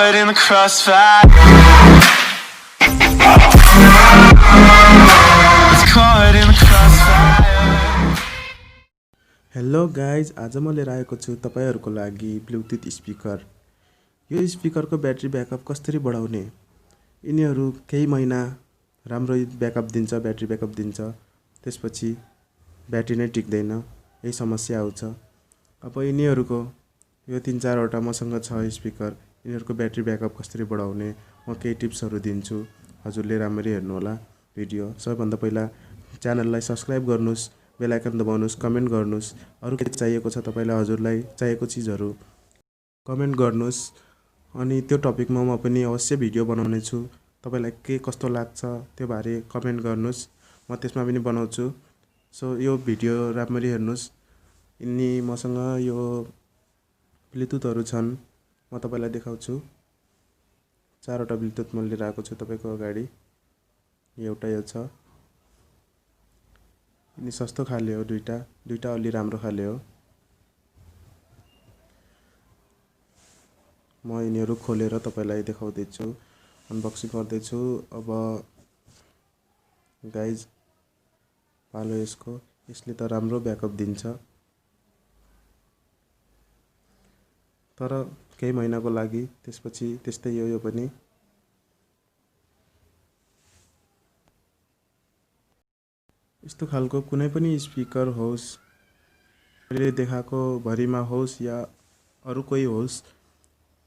caught in the crossfire. It's caught in the crossfire. Hello guys, आज म लिएर आएको छु तपाईहरुको लागि ब्लुटुथ स्पिकर। यो स्पिकरको ब्याट्री ब्याकअप कसरी बढाउने, यिनीहरू केही महिना राम्रो ब्याकअप दिन्छ, ब्याट्री ब्याकअप दिन्छ, त्यसपछि ब्याट्री नै टिक्दैन, यही समस्या आउँछ। अब यिनीहरूको यो 3-4 वटा मसँग छ स्पिकर, यिनीहरूको ब्याट्री ब्याकअप कसरी बढाउने म केही टिप्सहरू दिन्छु। हजुरले राम्ररी हेर्नु होला भिडियो। सबैभन्दा पहिला च्यानललाई सब्स्क्राइब गर्नुस्, बेल आइकन दबाउनुस्, कमेन्ट गर्नुस्, अरु के चाहिएको छ तपाईलाई, हजुरलाई चाहिएको चीजहरू कमेन्ट गर्नुस्। अनि त्यो टपिकमा म पनि अवश्य भिडियो बनाउने छु। तपाईलाई के कस्तो लाग्छ त्यो बारे कमेन्ट गर्नुस्, म त्यसमा पनि बनाउँछु। सो यो भिडियो राम्ररी हेर्नुस्। यिनी मसँग यो ब्लुटुथहरू छन्, म तपाईलाई देखाउँछु। 4 वटा ब्लुटुथ म लिएर आएको छु तपाईको अगाडि। एउटा यो छ, यिनी सस्तो खाले हो, दुईटा अलि राम्रो खाले हो। म यिनीहरू खोलेर तपाईलाई देखाउँदै छु, अनबक्सिङ गर्दै छु। अब गाइज पालो यसको, यसले त राम्रो ब्याकअप दिन्छ, तर केही महिनाको लागि, त्यसपछि त्यस्तै यो पनि। यस्तो खालको कुनै पनि स्पिकर होस्, मैले देखाएको भरिमा होस् या अरु कोही होस्,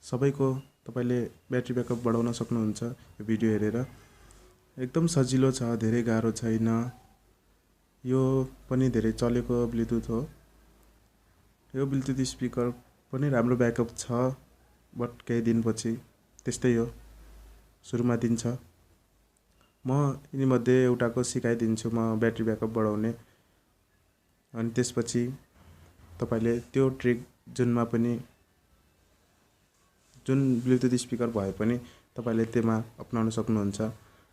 सबैको तपाईले ब्याट्री ब्याकअप बढाउन सक्नुहुन्छ यो भिडियो हेरेर। एकदम सजिलो छ, धेरै गाह्रो छैन। यो पनि धेरै चलेको ब्लुटुथ हो। यो ब्लुटुथ स्पिकर पनि राम्रो ब्याकअप छ, बट केही दिनपछि त्यस्तै हो, सुरुमा दिन्छ। म यिनीमध्ये एउटाको सिकाइदिन्छु म ब्याट्री ब्याकअप बढाउने, अनि त्यसपछि तपाईले त्यो ट्रिक जुनमा पनि, जुन ब्लुटुथ स्पिकर भए पनि तपाईले त्यसमा अपनाउन सक्नुहुन्छ।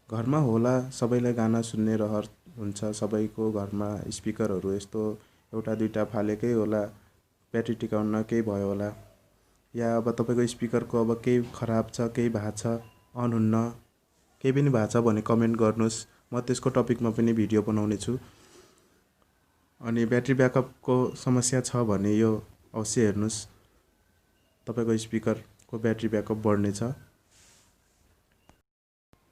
घरमा होला सबैलाई गाना सुन्ने रहर हुन्छ, सबैको घरमा स्पिकरहरू यस्तो एउटा दुईटा फालेकै होला, ब्याट्री टिकाउन केही भयो होला, या अब तपाईको स्पिकरको अब केही खराब छ, केही भएको छ, अन हुन्न, केही पनि भएको छ भने कमेन्ट गर्नुस्, म त्यसको टपिकमा पनि भिडियो बनाउने छु। अनि ब्याट्री ब्याकअपको समस्या छ भने यो अवश्य हेर्नुस्, तपाईको स्पिकरको ब्याट्री ब्याकअप बढ्ने छ।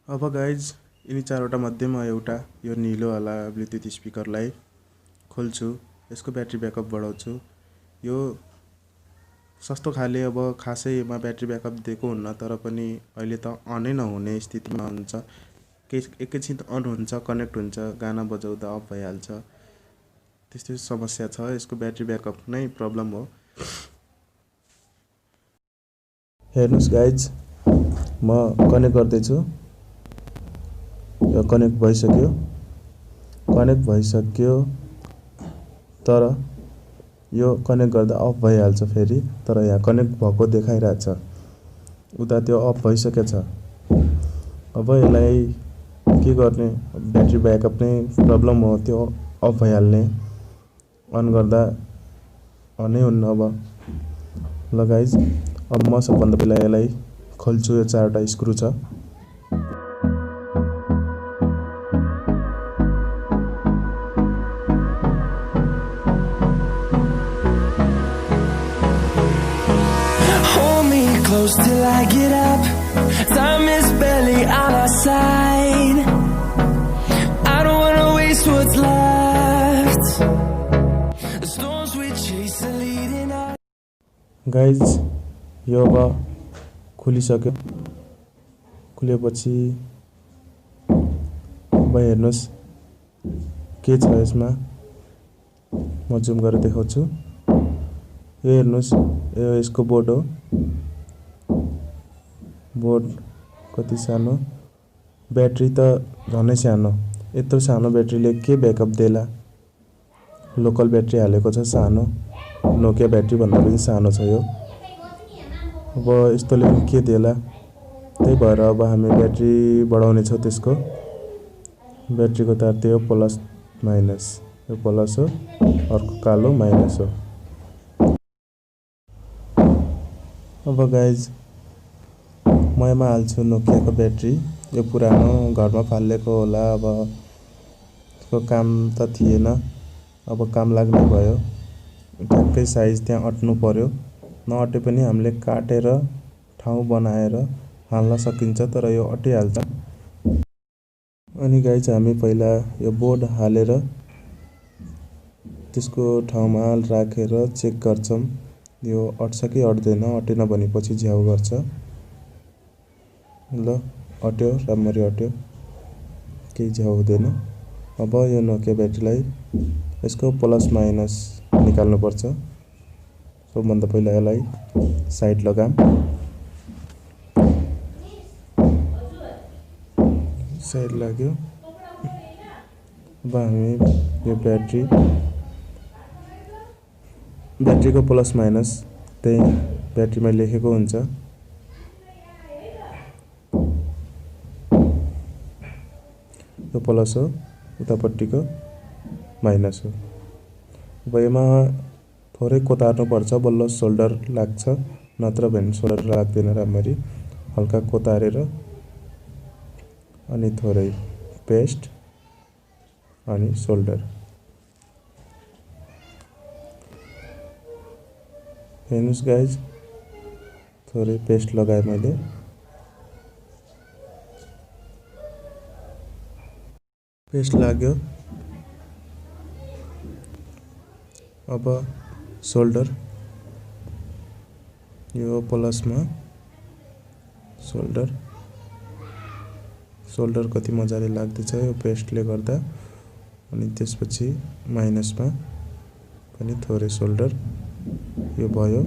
अब गाइज यिनी 4 वटा मध्येमा एउटा यो नीलो वाला ब्लुटुथ स्पिकरलाई खोल्छु, यसको ब्याट्री ब्याकअप बढाउँछु। यो सस्तो खाले अब खासैमा ब्याट्री ब्याकअप दिएको हुन्न, तर पनि अहिले त अनै नहुने स्थितिमा हुन्छ। एकैछिन अन हुन्छ, कनेक्ट हुन्छ, गाना बजाउँदा अफ भइहाल्छ, त्यस्तै समस्या छ। यसको ब्याट्री ब्याकअप नै प्रब्लम हो। हेर्नुस् गाइज, म कनेक्ट गर्दैछु, यो कनेक्ट भइसक्यो, तर यो कनेक्ट गर्दा अफ भइहाल्छ फेरि, तर यहाँ कनेक्ट भएको देखाइरहेछ, उता त्यो अफ भइसकेछ। अब यसलाई के गर्ने, ब्याट्री ब्याकअप नै प्रब्लम हो, त्यो अफ भइहाल्ने, अन गर्दा अनै हुन्न। अब ल गाइज, अब म सबभन्दा पहिला यसलाई खोल्छु। यो 4 वटा स्क्रु छ, Close till I get up. Time is barely on our side. I don't wanna waste what's left. The storms we chase are leading us. Guys यो अब खुलिसक्यो। खुलेपछि अब हेर्नुस् के छ यसमा, म जुम गरेर देखाउँछु। यो हेर्नुस्, यो यसको बोर्ड हो, बोर्ड कति सानो, ब्याट्री त झनै सानो। यत्रो सानो ब्याट्रीले के ब्याकअप देला, लोकल ब्याट्री हालेको छ सानो, नोकिया ब्याट्री भन्दा पनि सानो छ यो। अब यस्तोले पनि के देला, त्यही भएर अब हामी ब्याट्री बढाउने छौँ। त्यसको ब्याट्रीको तार त्यो प्लस माइनस, यो प्लस हो, अर्को कालो माइनस हो। अब गाइज ममा हाल्छु नोकियाको ब्याट्री। यो पुरानो घरमा फालेको होला, अब यसको काम त थिएन, अब काम लाग्ने भयो। ठ्याक्कै साइज त्यहाँ अट्नु पर्यो, नअटे पनि हामीले काटेर ठाउँ बनाएर हाल्न सकिन्छ, तर यो अटिहाल्छ। अनि गाइज हामी पहिला यो बोर्ड हालेर त्यसको ठाउँमा राखेर चेक गर्छौँ यो अट्छ कि अट्दैन। अटेन भनेपछि झ्याउ गर्छ। ल अट्यो, राम्ररी अट्यो, केही झ्याउ हुँदैन। अब यो नोकिया ब्याट्रीलाई यसको प्लस माइनस निकाल्नुपर्छ। सबभन्दा पहिला यसलाई साइड लगाम, साइड लाग्यो। अब हामी यो ब्याट्रीको प्लस माइनस त्यही ब्याट्रीमा लेखेको हुन्छ। यो प्लस हो, उतापट्टिको माइनस हो। अब यसमा थोरै कोतार्नुपर्छ, बल्ल सोल्डर लाग्छ, नत्र भने सोल्डर लाग्दैन राम्ररी। हल्का कोतारेर अनि थोरै पेस्ट अनि सोल्डर। हेर्नुहोस् गाइज, थोरै पेस्ट लगाएँ मैले। पेस्ट लाग्यो। अब सोल्डर, यो प्लसमा सोल्डर कति मजाले लाग्दैछ यो पेस्टले गर्दा। अनि त्यसपछि माइनसमा पनि थोरै सोल्डर, यो भयो।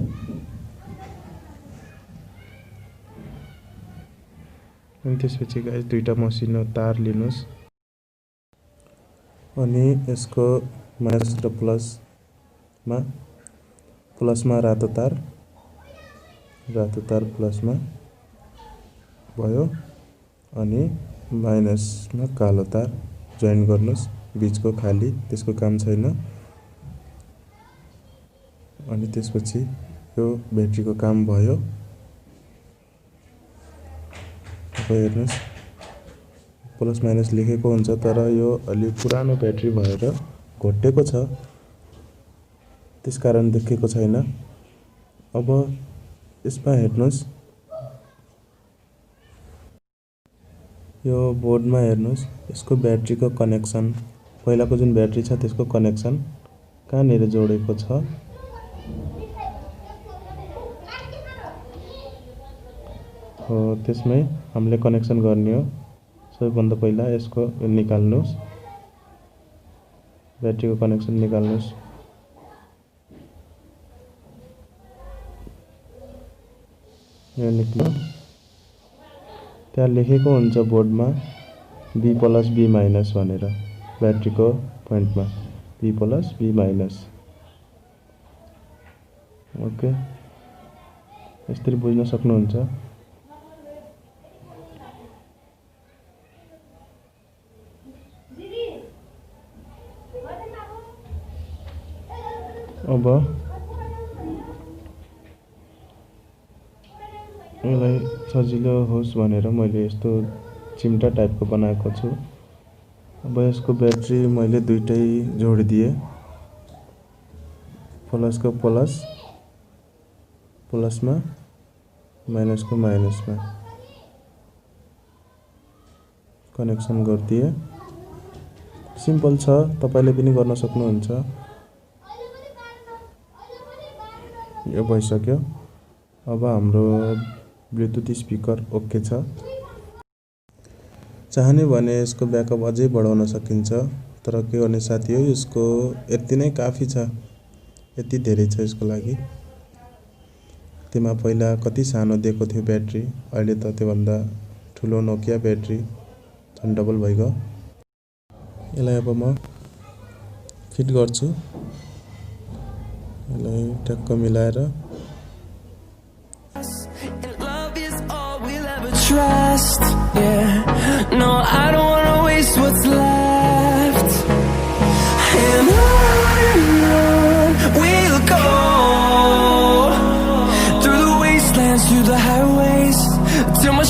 अनि त्यसपछि गाइस दुईटा मसिनो तार लिनुहोस् अनि यसको माइनस र प्लसमा रातो तार प्लसमा भयो, अनि माइनसमा कालो तार जोइन गर्नुहोस्। बीचको खाली, त्यसको काम छैन। अनि त्यसपछि यो ब्याट्रीको काम भयो। अब हेर्नुहोस्, प्लस माइनस लेखेको हुन्छ, तर यो अलि पुरानो ब्याट्री भएर घोटेको छ, त्यसकारण देखेको छैन। अब यसमा हेर्नुहोस्, यो बोर्डमा हेर्नुहोस्, यसको ब्याट्रीको कनेक्सन, पहिलाको जुन ब्याट्री छ त्यसको कनेक्सन कहाँनिर जोडेको छ। हो, त्यसमै हामीले कनेक्सन गर्ने हो। सबैभन्दा पहिला यसको निकाल्नुहोस्, ब्याट्रीको कनेक्सन निकाल्नुहोस्। यो निक्ल्यो। त्यहाँ लेखेको हुन्छ बोर्डमा बी प्लस बी माइनस भनेर, ब्याट्रीको पोइन्टमा B plus B minus. Okay, यसरी बुझ्न सक्नुहुन्छ। अब यसलाई सजिलो होस् भनेर मैले यस्तो चिम्टा टाइपको बनाएको छु। अब यसको ब्याट्री मैले दुईटै जोडिदिएँ, प्लसको प्लसमा माइनसको माइनसमा कनेक्सन गरिदिएँ। सिम्पल छ, तपाईले पनि गर्न सक्नुहुन्छ। यो भइसक्यो। अब हाम्रो ब्लुटुथ स्पिकर ओके छ। चाहने भने यसको ब्याकअप अझै बढाउन सकिन्छ, तर के गर्ने साथी हो, यसको यति नै काफी छ, यति धेरै छ यसको लागि। त्यसमा पहिला कति सानो दिएको थियो ब्याट्री, अहिले त त्योभन्दा ठुलो नोकिया ब्याट्री झन् डबल भइगयो। यसलाई अब म फिट गर्छु, यसलाई टक्क मिलाएर। Trust, yeah. No, I don't wanna waste what's left. And on we'll go, through the wastelands, through the highways, till my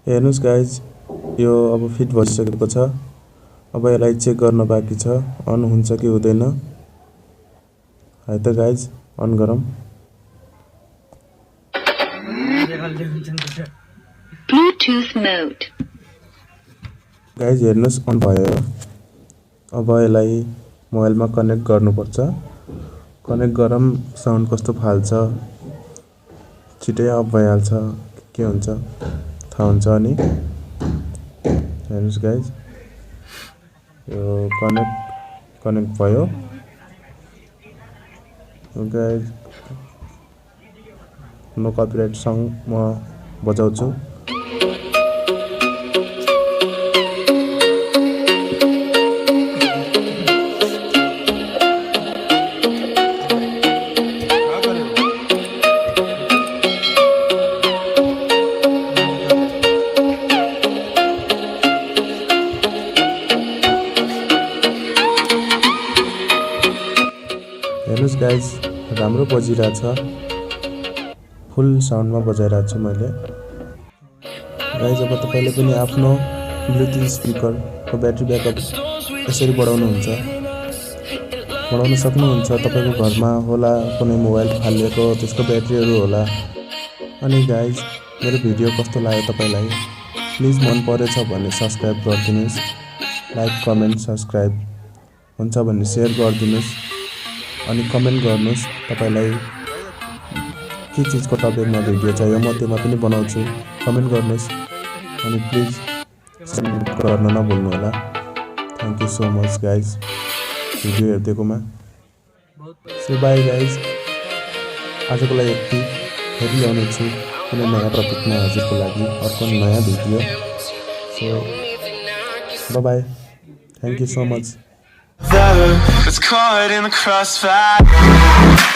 हेर्नुहोस् गाइज, यो अब फिट भइसकेको छ। अब यसलाई चेक गर्न बाँकी छ, अन हुन्छ कि हुँदैन। है त गाइज, अन गरौँ। Bluetooth mode. गाइज हेर्नुहोस्, अन भयो। अब यसलाई मोबाइलमा कनेक्ट गर्नुपर्छ। कनेक्ट गरौँ, साउन्ड कस्तो फाल्छ, छिटै अफ भइहाल्छ, के हुन्छ थाहा हुन्छ। अनि हेर्नुहोस् गाइज, यो कनेक्ट भयो। गाइज नो कपिराइट सङ म बजाउँछु। हेर्नुहोस् गाइज, राम्रो बजिरहेछ। फुल साउन्डमा बजाइरहेको छु मैले। गाइज अब तपाईँले पनि आफ्नो ब्लुटुथ स्पिकरको ब्याट्री ब्याकअप यसरी बढाउन सक्नुहुन्छ। तपाईँको घरमा होला कुनै मोबाइल फालिएको, त्यसको ब्याट्रीहरू होला। अनि गाइज, मेरो भिडियो कस्तो लाग्यो तपाईँलाई? प्लिज मन परेछ भने सब्सक्राइब गरिदिनुहोस्। लाइक, कमेन्ट, सब्सक्राइब हुन्छ भने सेयर गरिदिनुहोस्। अनि कमेन्ट गर्नुहोस् तपाईँलाई के चिजको टपिकमा भिडियो चाहियो, म त्यसमा पनि बनाउँछु। कमेन्ट गर्नुहोस् अनि प्लिज सब्सक्राइब गर्न नभुल्नु होला। Thank you so much guys video हेरिदिएकोमा। सो बाई गाइज, आजको लागि यति। फेरि ल्याउने छु कुनै नयाँ टपिकमा हजुरको लागि अर्को नयाँ video. So by, thank you so much. It's caught in the crossfire.